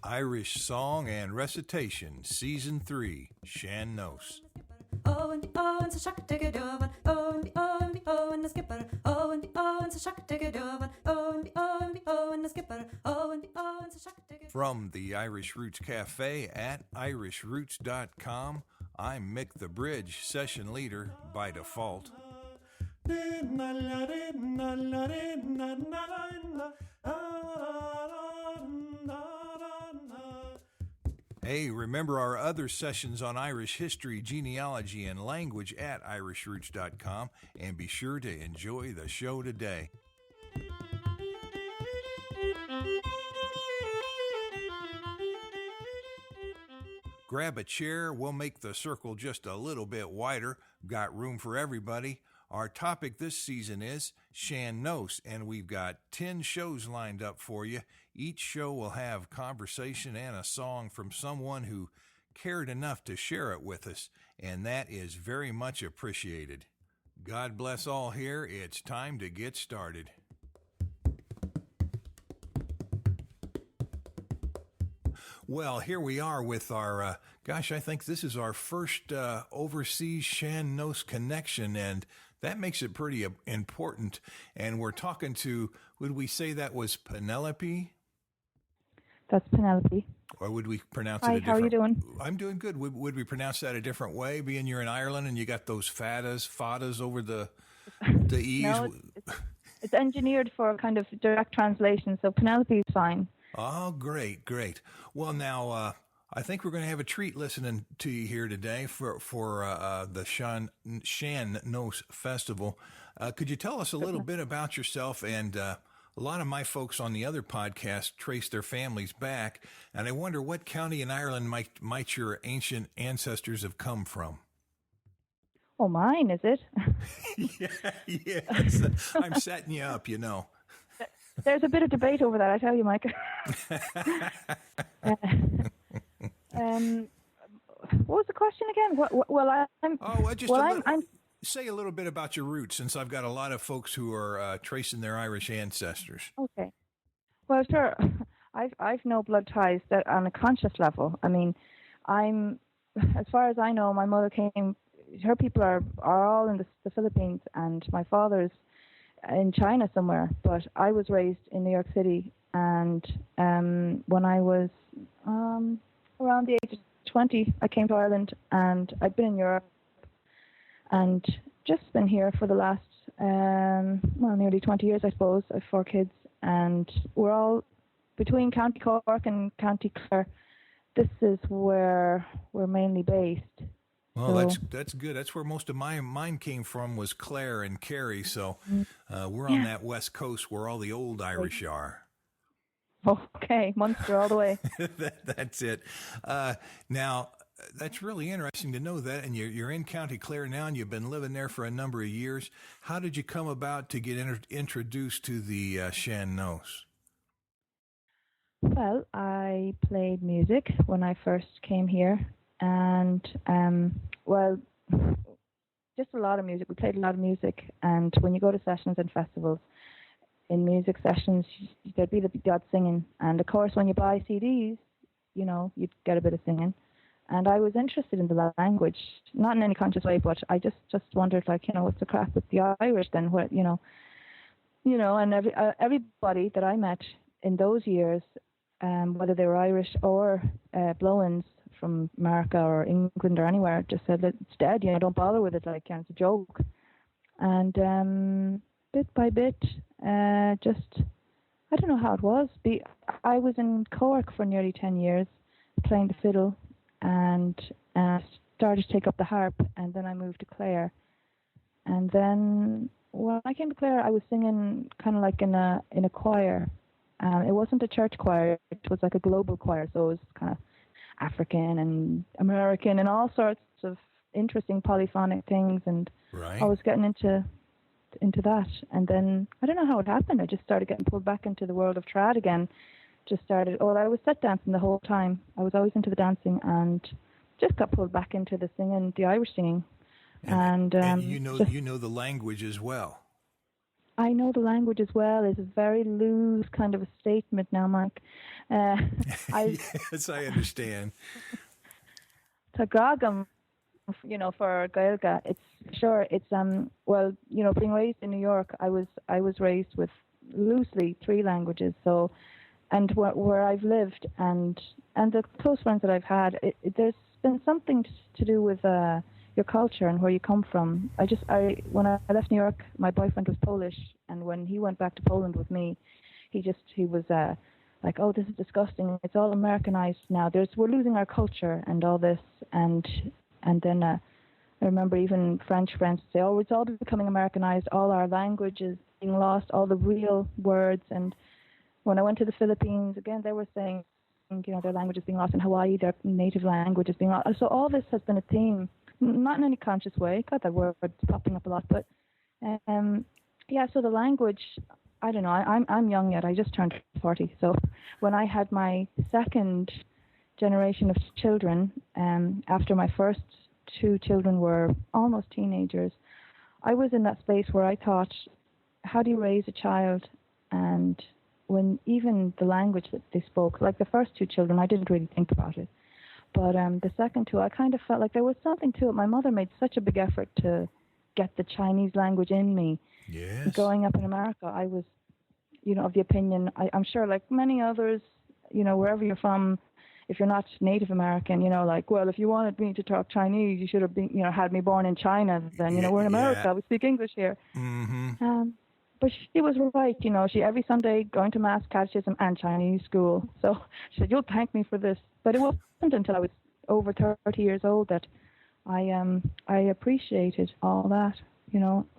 Irish Song and Recitation, Season 3, Shan Nos. Oh, and the oh, and so shock to get over. Oh, and the oh, and the oh, and the skipper. Oh, and the oh, and so shock to get over. Oh, and the oh, and the oh, and the skipper. Oh, and the oh, and so shock to get. From the Irish Roots Cafe at irishroots.com, I'm Mick the Bridge, session leader by default. Hey, remember our other sessions on Irish history, genealogy, and language at irishroots.com, and be sure to enjoy the show today. Grab a chair, we'll make the circle just a little bit wider. Got room for everybody. Our topic this season is Shan Nos, and we've got 10 shows lined up for you. Each show will have conversation and a song from someone who cared enough to share it with us, and that is very much appreciated. God bless all here. It's time to get started. Well, here we are with our, I think this is our first overseas Shan Nos connection, and that makes it pretty important. And we're talking to, would we say that was Peneleape? That's Peneleape. Or would we pronounce Hi, it a different? How are you doing? I'm doing good. Would we pronounce that a different way, being you're in Ireland and you got those fadas over the E's? No, it's engineered for kind of direct translation, so Peneleape is fine. Oh, great. Well, now, I think we're going to have a treat listening to you here today for the Shan Nos Festival. Could you tell us a little bit about yourself? And a lot of my folks on the other podcast trace their families back, and I wonder what county in Ireland might your ancient ancestors have come from? Oh, mine, is it? Yes. I'm setting you up, you know. There's a bit of debate over that, I tell you, Mike. What was the question again? Say a little bit about your roots, since I've got a lot of folks who are tracing their Irish ancestors. Okay. Well, sure. I've no blood ties that on a conscious level. I mean, as far as I know, my mother came. Her people are all in the Philippines, and my father's in China somewhere, but I was raised in New York City, and when I was around the age of 20, I came to Ireland, and I've been in Europe, and just been here for the last, nearly 20 years, I suppose. I have 4 kids, and we're all between County Cork and County Clare. This is where we're mainly based. Well, that's good. That's where most of mine came from, was Clare and Kerry. So we're on that west coast where all the old Irish are. Okay, Munster all the way. That's it. Now, that's really interesting to know that. And you're in County Clare now, and you've been living there for a number of years. How did you come about to get introduced to the Shan Nos? Well, I played music when I first came here. And, just a lot of music. We played a lot of music. And when you go to sessions and festivals, in music sessions, there'd be the odd singing. And, of course, when you buy CDs, you'd get a bit of singing. And I was interested in the language, not in any conscious way, but I just wondered, what's the crack with the Irish then? And everybody that I met in those years, whether they were Irish or blow-ins, from America or England or anywhere, just said that it's dead, don't bother with it, it's a joke. And bit by bit, I don't know how it was. I was in Cork for nearly 10 years, playing the fiddle, and started to take up the harp, and then I moved to Clare. And then when I came to Clare, I was singing kind of like in a choir. It wasn't a church choir, it was like a global choir, so it was kind of African and American and all sorts of interesting polyphonic things, and I was getting into that. And then I don't know how it happened. I just started getting pulled back into the world of trad again. I was set dancing the whole time. I was always into the dancing, and just got pulled back into the singing, the Irish singing. And you know the language as well. I know the language as well. It's a very loose kind of a statement now, Mark. Uh, I've Yes, I understand. Tagragam, for Gaelga. It's sure. It's well, being raised in New York, I was raised with loosely three languages. So, and where I've lived and the close friends that I've had, there's been something to do with your culture and where you come from. I when I left New York, my boyfriend was Polish, and when he went back to Poland with me, he was like, oh, this is disgusting. It's all Americanized now. We're losing our culture and all this, and then I remember even French friends say, oh, it's all becoming Americanized. All our language is being lost, all the real words. And when I went to the Philippines, again, they were saying, their language is being lost. In Hawaii, their native language is being lost. So all this has been a theme, not in any conscious way. God, that word popping up a lot. But um, yeah, so the language, I don't know. I'm young yet. I just turned 40. So when I had my second generation of children, after my first two children were almost teenagers, I was in that space where I thought, how do you raise a child? And when even the language that they spoke, like the first two children, I didn't really think about it. But the second two, I kind of felt like there was something to it. My mother made such a big effort to get the Chinese language in me. Yes. Growing up in America, I was, of the opinion, I'm sure like many others, wherever you're from, if you're not Native American, like, well, if you wanted me to talk Chinese, you should have been, had me born in China. Then, Yeah. we're in Yeah. America, we speak English here. Mm-hmm. But she was right, she every Sunday going to mass, catechism, and Chinese school. So she said, you'll thank me for this. But it wasn't until I was over 30 years old that I appreciated all that,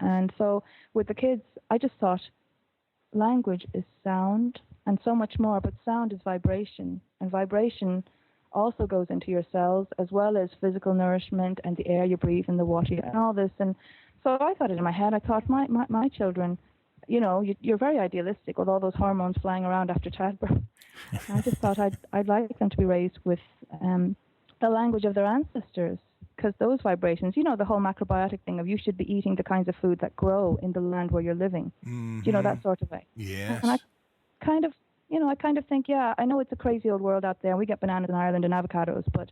And so with the kids, I just thought language is sound and so much more, but sound is vibration, and vibration also goes into your cells as well as physical nourishment and the air you breathe and the water and all this. And so I got it in my head. I thought my children, you're very idealistic with all those hormones flying around after childbirth. I just thought I'd like them to be raised with the language of their ancestors, because those vibrations, the whole macrobiotic thing of you should be eating the kinds of food that grow in the land where you're living, Mm-hmm. that sort of way. Yes. And I kind of, I kind of think, yeah, I know it's a crazy old world out there, and we get bananas in Ireland and avocados, but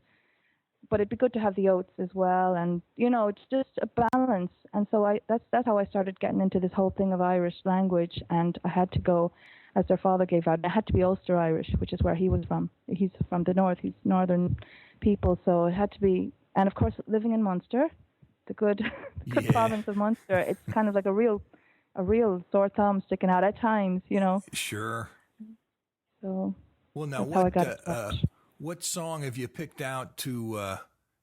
it'd be good to have the oats as well, and it's just a balance. And so that's how I started getting into this whole thing of Irish language, and I had to go, as their father gave out, I had to be Ulster Irish, which is where he was from. He's from the north, he's northern people, so it had to be. And of course, living in Munster, the good Yeah. province of Munster, it's kind of like a real sore thumb sticking out at times, Sure. So Well, now that's how I got what song have you picked out to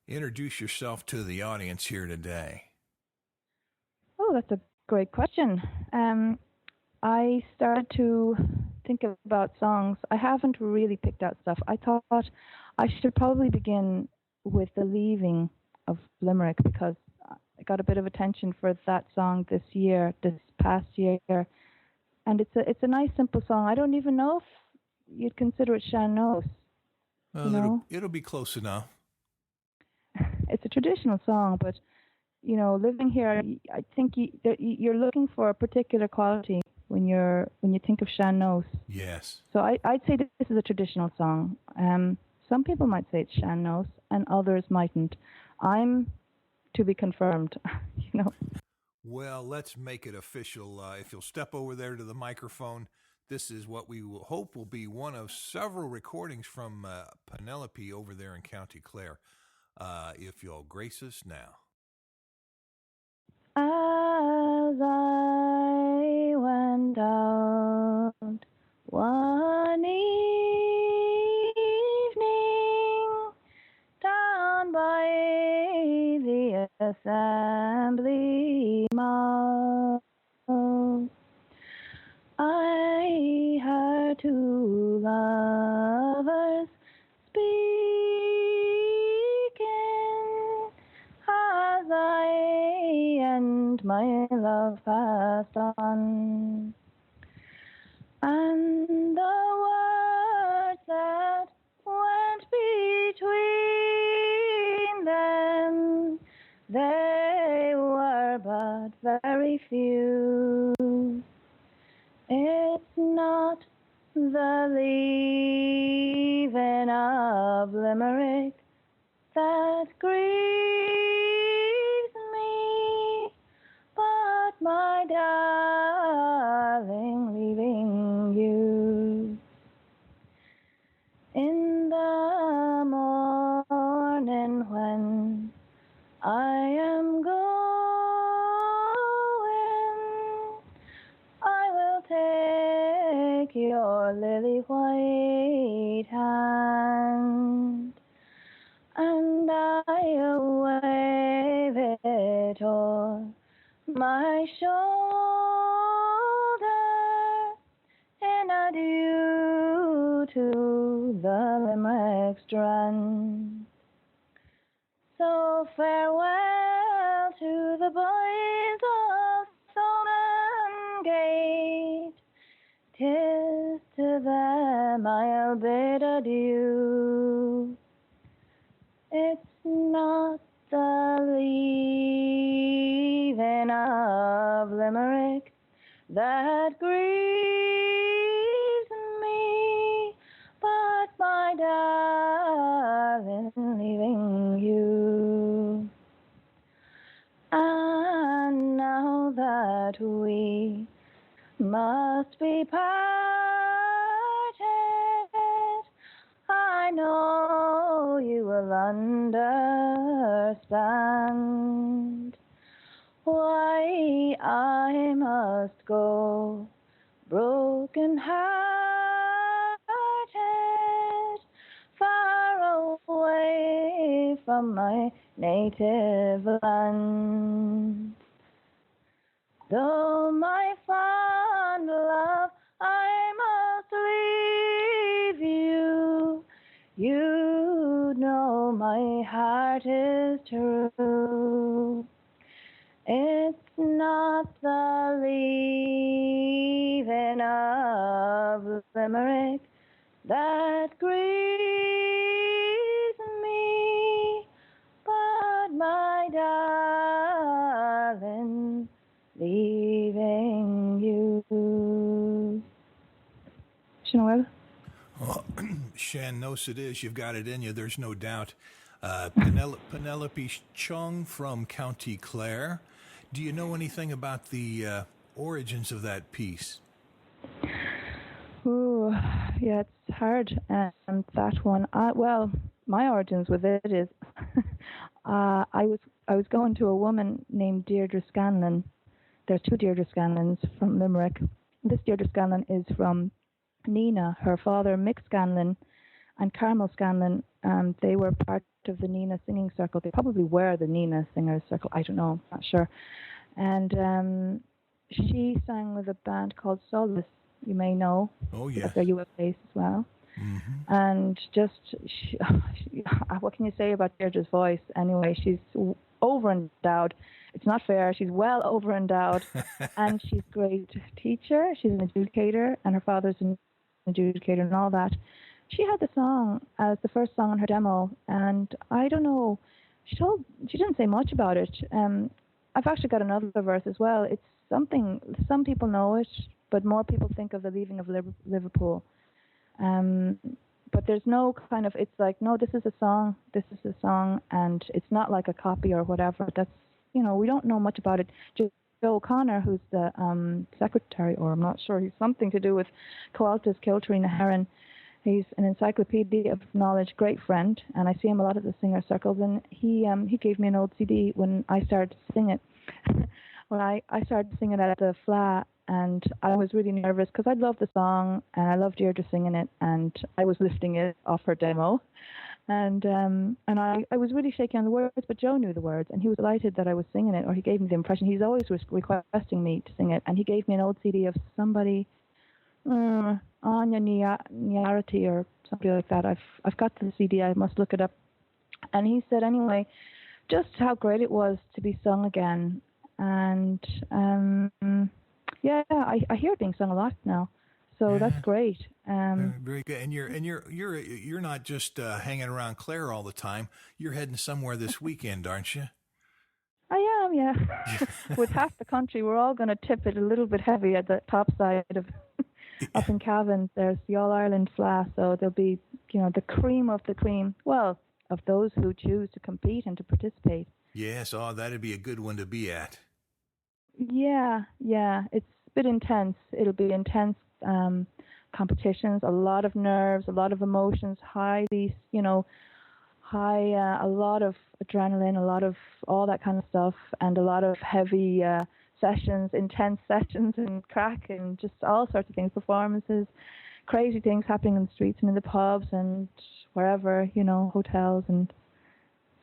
introduce yourself to the audience here today? Oh, that's a great question. I started to think about songs. I haven't really picked out stuff. I thought I should probably begin with the Leaving of Limerick, because I got a bit of attention for that song this past year, and it's a nice simple song. I don't even know if you'd consider it Shan knows. Well, it'll be close enough. It's a traditional song, but living here, I think you're looking for a particular quality when you think of Shan knows. Yes. So I'd say this is a traditional song. Some people might say it's Shan knows, and others mightn't. I'm to be confirmed. Well, let's make it official. If you'll step over there to the microphone, this is what we will hope will be one of several recordings from Peneleape over there in County Clare. If you'll grace us now. As I went out one evening down by the assembly mount, I heard two lovers speaking as I and my love passed on. And the words that went between them, they were but very few. the leaving of Limerick that grieves me, but my darling, leaving you in the morning when I am going, I will take your lily white hand, and I'll wave it o'er my shoulder in adieu to the Limerick strand. So farewell to the boys of Thomond Gate, 'tis to them I'll bid adieu. It's not the leaving of Limerick that grieves me, but my darling, leaving you. And now that we must be parted, I know you will understand why I must go broken-hearted, far away from my native land. Though my fond love, I must leave you. You know my heart is true. It's not the leaving of Limerick that grieves me, but my darling, leaving you. Sinead? Well, Shan knows it is. You've got it in you. There's no doubt. Peneleape Chung from County Clare. Do you know anything about the origins of that piece? Ooh, yeah, it's hard. That one. Well, my origins with it is, I was going to a woman named Deirdre Scanlon. There's two Deirdre Scanlons from Limerick. This Deirdre Scanlon is from Nina. Her father, Mick Scanlon, and Carmel Scanlon, they were part of the Nina singing circle. They probably were the Nina singers circle. I don't know, not sure. And she sang with a band called Solace. You may know. Oh yeah. They're US based as well. Mm-hmm. And just, what can you say about Deirdre's voice? Anyway, she's over endowed. It's not fair. She's well over endowed, and she's a great teacher. She's an adjudicator, and her father's an adjudicator and all that. She had the song as the first song on her demo, and I don't know. She didn't say much about it. I've actually got another verse as well. It's something, some people know it, but more people think of the Leaving of Liverpool. But there's no kind of, it's like, no, this is a song, and it's not like a copy or whatever. That's, we don't know much about it. Joe O'Connor, who's the secretary, or I'm not sure, he's something to do with Coaltas Kiltree na Heron. He's an encyclopedia of knowledge, great friend, and I see him a lot at the singer circles, and he gave me an old CD when I started to sing it. When I started to sing it at the Fla, and I was really nervous because I loved the song, and I loved Deirdre singing it, and I was lifting it off her demo. And I was really shaky on the words, but Joe knew the words, and he was delighted that I was singing it, or he gave me the impression. He's always requesting me to sing it, and he gave me an old CD of somebody, Anya Nyarity or something like that. I've got the CD. I must look it up. And he said anyway, just how great it was to be sung again. And yeah, I hear it being sung a lot now, so yeah. That's great. Very good. And you're not just hanging around Clare all the time. You're heading somewhere this weekend, aren't you? I am, yeah. With half the country, we're all going to tip it a little bit heavy at the top side of Up in Cavan, there's the All-Ireland Fleadh, so there'll be, the cream of the cream, well, of those who choose to compete and to participate. Yes, oh, that'd be a good one to be at. Yeah, it's a bit intense. It'll be intense competitions, a lot of nerves, a lot of emotions, a lot of adrenaline, a lot of all that kind of stuff, and a lot of heavy sessions, intense sessions, and crack, and just all sorts of things, performances, crazy things happening in the streets and in the pubs and wherever, hotels, and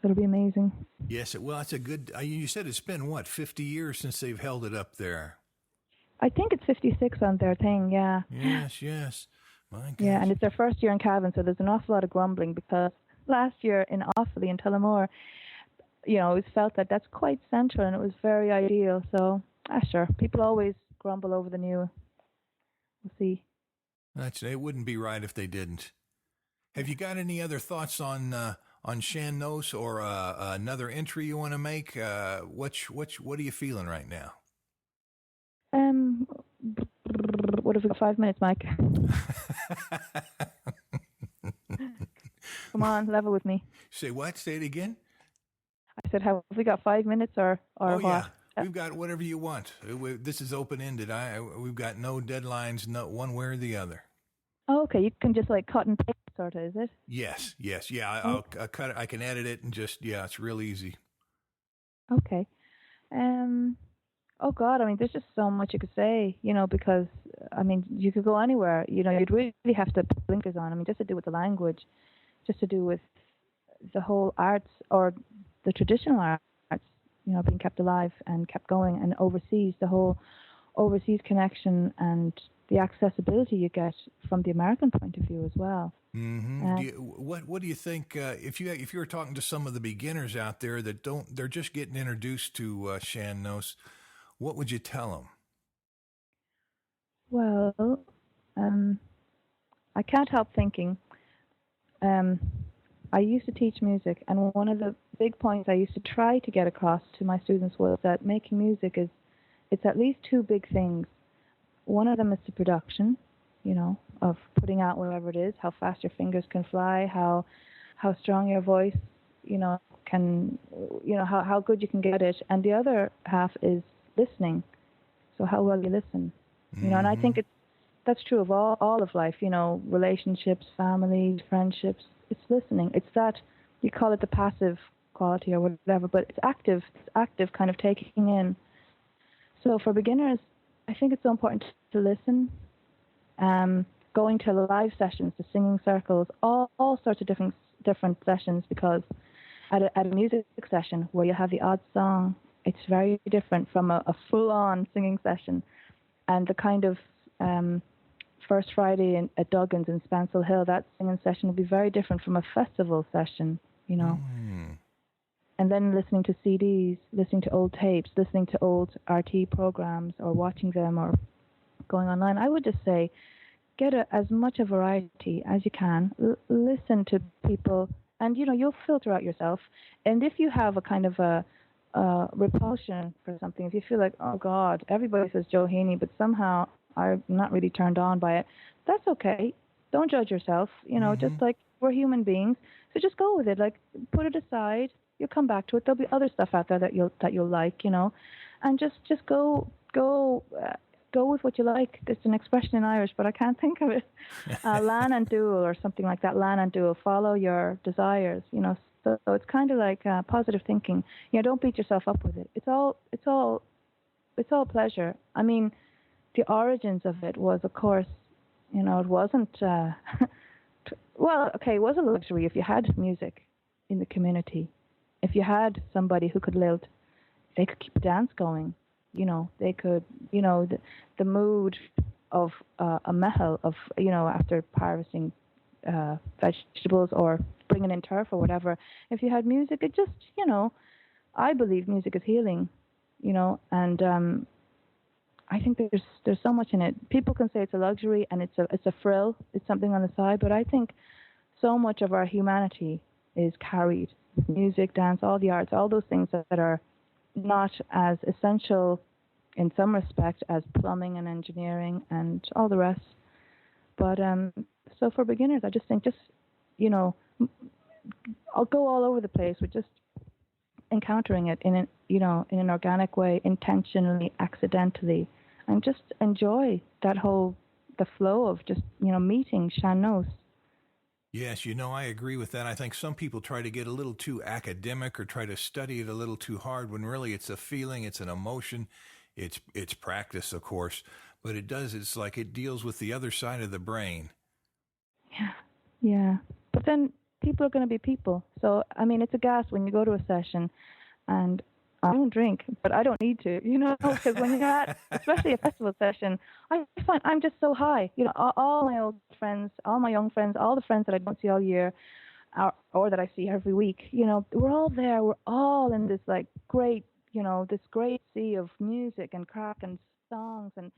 so it'll be amazing. Yes, well, that's a good. You said it's been 50 years since they've held it up there. I think it's 56 on their thing, yeah. Yes. My gosh. Yeah, and it's their first year in Cavan, so there's an awful lot of grumbling because last year in Offaly and Tullamore, it was felt that that's quite central and it was very ideal. So, sure, people always grumble over the new. We'll see. It wouldn't be right if they didn't. Have you got any other thoughts on Shan Nos or another entry you want to make? What are you feeling right now? What have we got? 5 minutes, Mike? Come on, level with me. Say what? Say it again. I said, have we got 5 minutes or what? Yeah. We've got whatever you want. This is open-ended. We've got no deadlines, no one way or the other. Oh, okay. You can just cut and paste, sort of, is it? Yes. Yeah, I'll cut it. I can edit it and it's real easy. Okay. Oh God, there's just so much you could say, because, you could go anywhere, you'd really have to put blinkers on. Just to do with the language, just to do with the whole arts or the traditional arts, being kept alive and kept going, and overseas, the whole overseas connection and the accessibility you get from the American point of view as well. Mm-hmm. What do you think if you were talking to some of the beginners out there that they're just getting introduced to Shan Nos, what would you tell them? Well, I can't help thinking. I used to teach music, and one of the big points I used to try to get across to my students was that making music it's at least two big things. One of them is the production, of putting out whatever it is, how fast your fingers can fly, how strong your voice, can, how good you can get it. And the other half is listening. So how well you listen, Mm-hmm. And I think that's true of all of life, relationships, families, friendships. It's listening. It's that, you call it the passive quality or whatever, but it's active kind of taking in. So for beginners, I think it's so important to listen, going to live sessions, to singing circles, all sorts of different sessions, because at a music session where you have the odd song, it's very different from a full-on singing session. And the kind of First Friday at Duggan's in Spancil Hill, that singing session will be very different from a festival session, Mm. And then listening to CDs, listening to old tapes, listening to old RT programs, or watching them, or going online. I would just say, get as much a variety as you can. Listen to people, and you'll filter out yourself. And if you have a kind of a repulsion for something, if you feel like, oh God, everybody says Joe Heaney, but somehow I'm not really turned on by it, that's okay. Don't judge yourself. Mm-hmm. Just like we're human beings, so just go with it. Like, put it aside. You'll come back to it. There'll be other stuff out there that you'll like, and just go with what you like. There's an expression in Irish, but I can't think of it. Lan and dual or something like that. Lan and dual. Follow your desires. So it's kind of like positive thinking. Don't beat yourself up with it. It's all pleasure. The origins of it was, of course, it wasn't. Well, okay, it was a luxury if you had music in the community. If you had somebody who could lilt, they could keep a dance going. They could, the mood of a mehel of, after harvesting vegetables or bringing in turf or whatever. If you had music, it just, I believe music is healing, and I think there's so much in it. People can say it's a luxury and it's a frill, it's something on the side, but I think so much of our humanity is carried with music, dance, all the arts, all those things that are not as essential in some respect as plumbing and engineering and all the rest. But so for beginners, I just think I'll go all over the place with just encountering it in an organic way, intentionally, accidentally, and just enjoy the flow of just meeting Sean-nós. Yes, I agree with that. I think some people try to get a little too academic or try to study it a little too hard when really it's a feeling, it's an emotion, it's practice, of course, but it's like it deals with the other side of the brain. Yeah. But then people are going to be people. So, I mean, it's a gas when you go to a session, and I don't drink, but I don't need to, because when you're at, especially a festival session, I find I'm just so high. All my old friends, all my young friends, all the friends that I don't see all year, or that I see every week, we're all there. We're all in this great, this great sea of music and crack and songs and.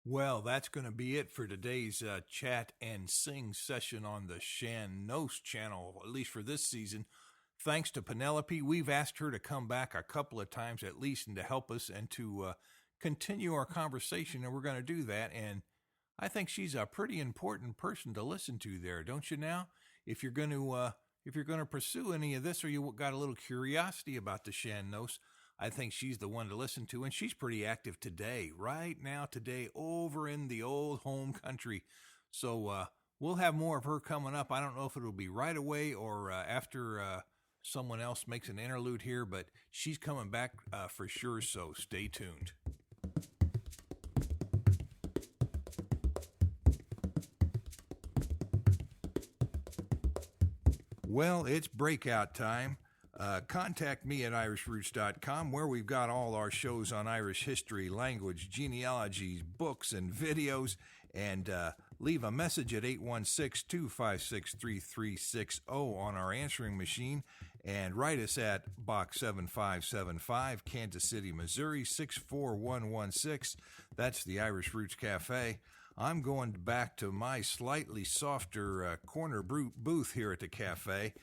Well, that's going to be it for today's chat and sing session on the Sean-nós channel, at least for this season. Thanks to Peneleape, we've asked her to come back a couple of times at least and to help us and to continue our conversation, and we're going to do that. And I think she's a pretty important person to listen to there, don't you now? If you're going to pursue any of this, or you got a little curiosity about the Sean-nós, I think she's the one to listen to, and she's pretty active right now, over in the old home country. So we'll have more of her coming up. I don't know if it'll be right away or after someone else makes an interlude here, but she's coming back for sure, so stay tuned. Well, it's breakout time. Contact me at irishroots.com, where we've got all our shows on Irish history, language, genealogies, books, and videos. And leave a message at 816-256-3360 on our answering machine. And write us at Box 7575, Kansas City, Missouri, 64116. That's the Irish Roots Cafe. I'm going back to my slightly softer corner booth here at the cafe.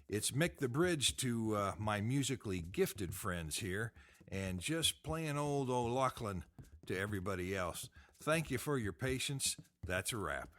It's Mick the Bridge to my musically gifted friends here, and just playing old OLaughlin to everybody else. Thank you for your patience. That's a wrap.